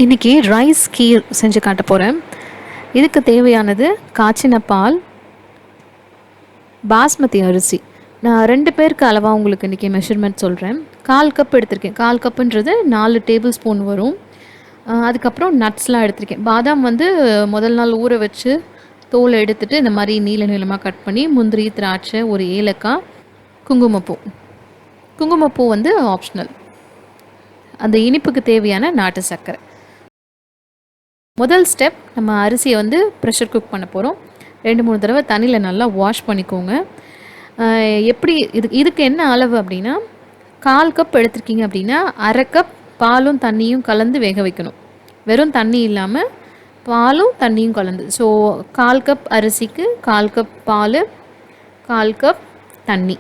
இன்றைக்கி ரைஸ் கீர் செஞ்சு காட்ட போகிறேன். இதுக்கு தேவையானது காய்ச்சின பால், பாஸ்மதி அரிசி. நான் 2 பேருக்கு அளவாக உங்களுக்கு இன்றைக்கி மெஷர்மெண்ட் சொல்கிறேன். 1/4 கப் எடுத்திருக்கேன். 1/4 கப்புன்றது 4 டேபிள் ஸ்பூன் வரும். அதுக்கப்புறம் நட்ஸ்லாம் எடுத்திருக்கேன். பாதாம் வந்து முதல் நாள் ஊற வச்சு தோலை எடுத்துகிட்டு இந்த மாதிரி நீள நீளமாக கட் பண்ணி, முந்திரி, திராட்சை, ஒரு ஏலக்காய், குங்குமப்பூ. குங்குமப்பூ வந்து ஆப்ஷனல். அந்த இனிப்புக்கு தேவையான நாட்டு சர்க்கரை. முதல் ஸ்டெப், நம்ம அரிசியை வந்து ப்ரெஷர் குக் பண்ண போகிறோம். 2-3 தடவை தண்ணியில் நல்லா வாஷ் பண்ணிக்கோங்க. எப்படி இதுக்கு என்ன அளவு அப்படின்னா, 1/4 கப் எடுத்திருக்கீங்க அப்படின்னா 1/2 கப் பாலும் தண்ணியும் கலந்து வேக வைக்கணும். வெறும் தண்ணி இல்லாமல் பாலும் தண்ணியும் கலந்து. ஸோ 1/4 கப் அரிசிக்கு 1/4 கப் பால், 1/4 கப் தண்ணி.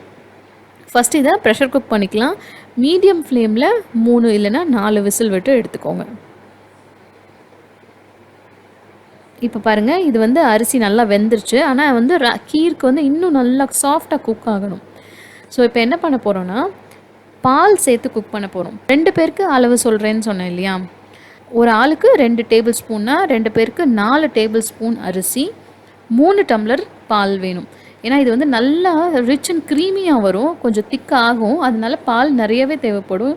ஃபஸ்ட்டு இதை ப்ரெஷர் குக் பண்ணிக்கலாம். மீடியம் ஃப்ளேமில் 3 இல்லைன்னா 4 விசில் விட்டு எடுத்துக்கோங்க. இப்போ பாருங்கள், இது வந்து அரிசி நல்லா வெந்துருச்சு. ஆனால் வந்து கீருக்கு வந்து இன்னும் நல்லா சாஃப்டாக குக் ஆகணும். ஸோ இப்போ என்ன பண்ண போகிறோன்னா, பால் சேர்த்து குக் பண்ண போகிறோம். 2 பேருக்கு அளவு சொல்கிறேன்னு சொன்னேன் இல்லையா? ஒரு ஆளுக்கு 2 டேபிள் ஸ்பூன்னா 2 பேருக்கு 4 டேபிள் ஸ்பூன் அரிசி, 3 டம்ளர் பால் வேணும். ஏன்னா இது வந்து நல்லா ரிச் அண்ட் க்ரீமியாக வரும், கொஞ்சம் திக்காகும். அதனால பால் நிறையவே தேவைப்படும்.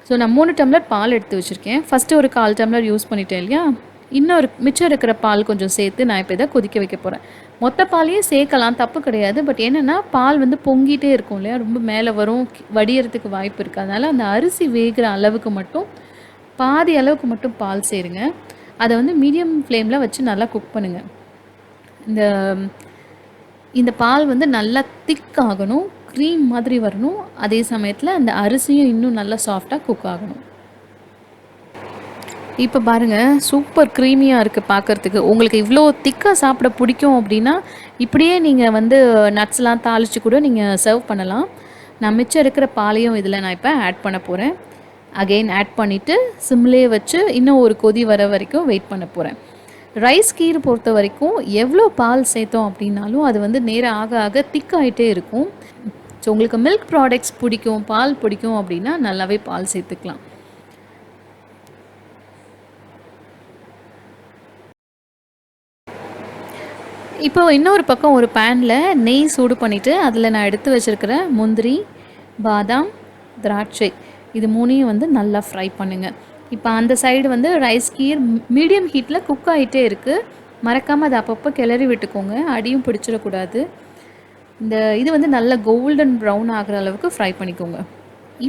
ஸோ நான் 3 டம்ளர் பால் எடுத்து வச்சுருக்கேன். ஃபஸ்ட்டு ஒரு 1/4 டம்ளர் யூஸ் பண்ணிட்டேன் இல்லையா? இன்னொரு மிச்சம் இருக்கிற பால் கொஞ்சம் சேர்த்து நான் இப்போ இதை கொதிக்க வைக்க போகிறேன். மொத்த பாலையும் சேர்க்கலாம், தப்பு கிடையாது. பட் என்னென்னா, பால் வந்து பொங்கிட்டே இருக்கும் இல்லையா, ரொம்ப மேலே வரும், வடியறதுக்கு வாய்ப்பு இருக்குது. அதனால் அந்த அரிசி வேகிற அளவுக்கு மட்டும் பாதி அளவுக்கு மட்டும் பால் சேருங்க. அதை வந்து மீடியம் ஃப்ளேமில் வச்சு நல்லா குக் பண்ணுங்கள். இந்த பால் வந்து நல்லா திக் ஆகணும், க்ரீம் மாதிரி வரணும். அதே சமயத்தில் அந்த அரிசியும் இன்னும் நல்லா சாஃப்டாக குக் ஆகணும். இப்போ பாருங்கள், சூப்பர் க்ரீமியாக இருக்குது பார்க்குறதுக்கு. உங்களுக்கு இவ்வளோ திக்காக சாப்பிட பிடிக்கும் அப்படின்னா, இப்படியே நீங்கள் வந்து நட்ஸ்லாம் தாளித்து கூட நீங்கள் சர்வ் பண்ணலாம். நான் மிச்சம் இருக்கிற பாலையும் இதில் நான் இப்போ ஆட் பண்ண போகிறேன். அகெயின் ஆட் பண்ணிவிட்டு சிம்லேயே வச்சு இன்னும் ஒரு கொதி வர வரைக்கும் வெயிட் பண்ண போகிறேன். ரைஸ் கீர் பொறுத்த வரைக்கும் எவ்வளோ பால் சேர்த்தோம் அப்படின்னாலும் அது வந்து நேரம் ஆக ஆக திக்காகிட்டே இருக்கும். ஸோ உங்களுக்கு மில்க் ப்ராடக்ட்ஸ் பிடிக்கும், பால் பிடிக்கும் அப்படின்னா நல்லாவே பால் சேர்த்துக்கலாம். இப்போ இன்னொரு பக்கம் ஒரு பேனில் நெய் சூடு பண்ணிவிட்டு அதில் நான் எடுத்து வச்சுருக்கிற முந்திரி, பாதாம், திராட்சை, இது 3ஐயும் வந்து நல்லா ஃப்ரை பண்ணுங்கள். இப்போ அந்த சைடு வந்து ரைஸ் கீர் மீடியம் ஹீட்டில் குக் ஆகிட்டே இருக்குது. மறக்காமல் அதை அப்பப்போ கிளறி விட்டுக்கோங்க, அடியும் பிடிச்சிடக்கூடாது. இது வந்து நல்லா கோல்டன் ப்ரௌன் ஆகிற அளவுக்கு ஃப்ரை பண்ணிக்கோங்க.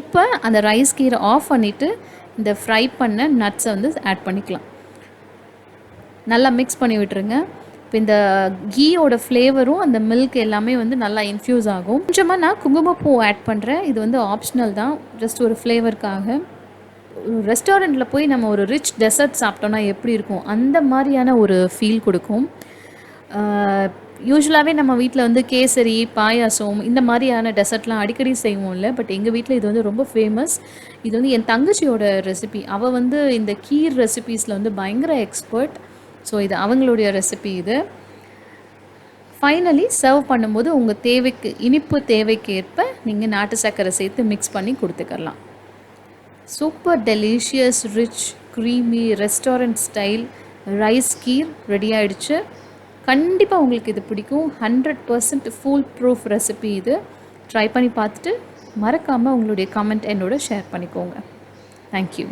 இப்போ அந்த ரைஸ் கீரை ஆஃப் பண்ணிவிட்டு இந்த ஃப்ரை பண்ண நட்ஸை வந்து ஆட் பண்ணிக்கலாம். நல்லா மிக்ஸ் பண்ணி விட்டுருங்க. இப்போ இந்த கீயோட ஃப்ளேவரும் அந்த மில்க் எல்லாமே வந்து நல்லா இன்ஃப்யூஸ் ஆகும். கொஞ்சமாக நான் குங்குமப்பூ ஆட் பண்ணுறேன். இது வந்து ஆப்ஷனல் தான், ஜஸ்ட் ஒரு ஃப்ளேவருக்காக. ரெஸ்டாரண்ட்டில் போய் நம்ம ஒரு ரிச் டெசர்ட் சாப்பிட்டோன்னா எப்படி இருக்கும், அந்த மாதிரியான ஒரு ஃபீல் கொடுக்கும். யூஸ்வலாகவே நம்ம வீட்டில் வந்து கேசரி, பாயாசம் இந்த மாதிரியான டெசர்ட்லாம் அடிக்கடி செய்வோம்ல. பட் எங்கள் வீட்டில் இது வந்து ரொம்ப ஃபேமஸ். இது வந்து என் தங்கச்சியோட ரெசிபி. அவள் வந்து இந்த கீர் ரெசிபீஸில் வந்து பயங்கர எக்ஸ்பர்ட். ஸோ இது அவங்களுடைய ரெசிபி. இது ஃபைனலி சர்வ் பண்ணும்போது உங்கள் தேவைக்கு, இனிப்பு தேவைக்கு ஏற்ப நீங்கள் நாட்டு சர்க்கரை சேர்த்து மிக்ஸ் பண்ணி கொடுத்துக்கலாம். Super delicious rich creamy restaurant style rice kheer ready ஆகிடுச்சு. கண்டிப்பாக உங்களுக்கு இது பிடிக்கும். 100% ஃபுல் ப்ரூஃப் ரெசிபி இது. ட்ரை பண்ணி பார்த்துட்டு மறக்காமல் உங்களுடைய கமெண்ட் என்னோட ஷேர் பண்ணிக்கோங்க. தேங்க்யூ.